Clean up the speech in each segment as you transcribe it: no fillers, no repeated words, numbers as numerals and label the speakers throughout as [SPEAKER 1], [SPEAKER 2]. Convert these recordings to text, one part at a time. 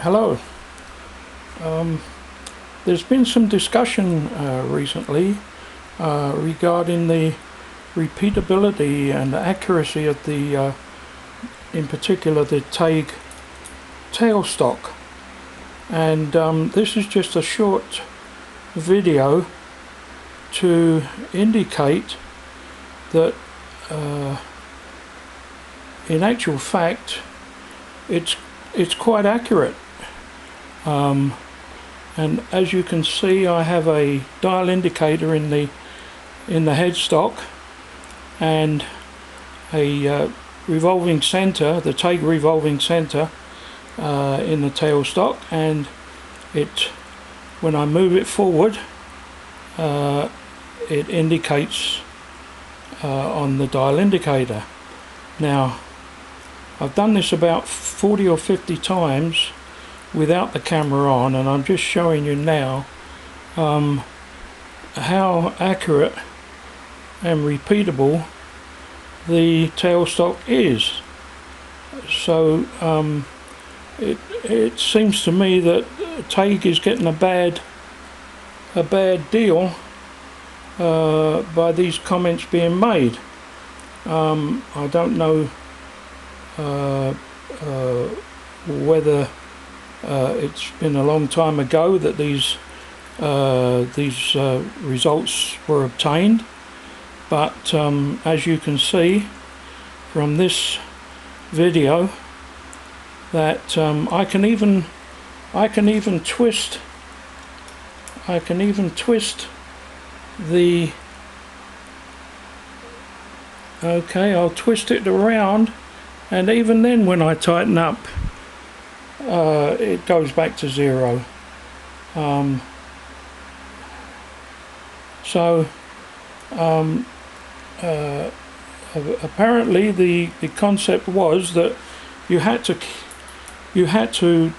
[SPEAKER 1] Hello. There's been some discussion recently regarding the repeatability and accuracy of the, in particular, the Taig tailstock. And this is just a short video to indicate that in actual fact it's quite accurate. And as you can see, I have a dial indicator in the headstock and a revolving center, the Taig revolving center in the tailstock, and when I move it forward it indicates on the dial indicator. Now, I've done this about 40 or 50 times without the camera on, and I'm just showing you now how accurate and repeatable the tailstock is. So it seems to me that Taig is getting a bad deal by these comments being made. I don't know whether it's been a long time ago that these results were obtained, but as you can see from this video, that I can even twist the I'll twist it around, and even then when I tighten up it goes back to zero. Apparently the concept was that you had to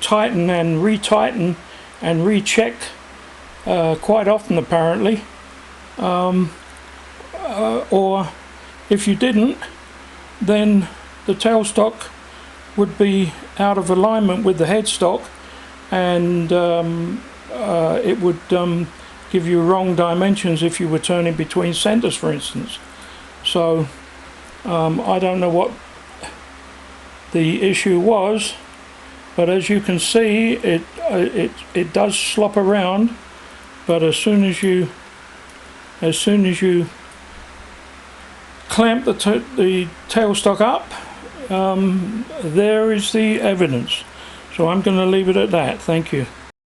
[SPEAKER 1] tighten and retighten and recheck quite often, apparently, or if you didn't, then the tailstock would be out of alignment with the headstock, and it would give you wrong dimensions if you were turning between centers, for instance. So I don't know what the issue was, but as you can see, it does slop around. But as soon as you clamp the tailstock up, there is the evidence. So I'm going to leave it at that. Thank you.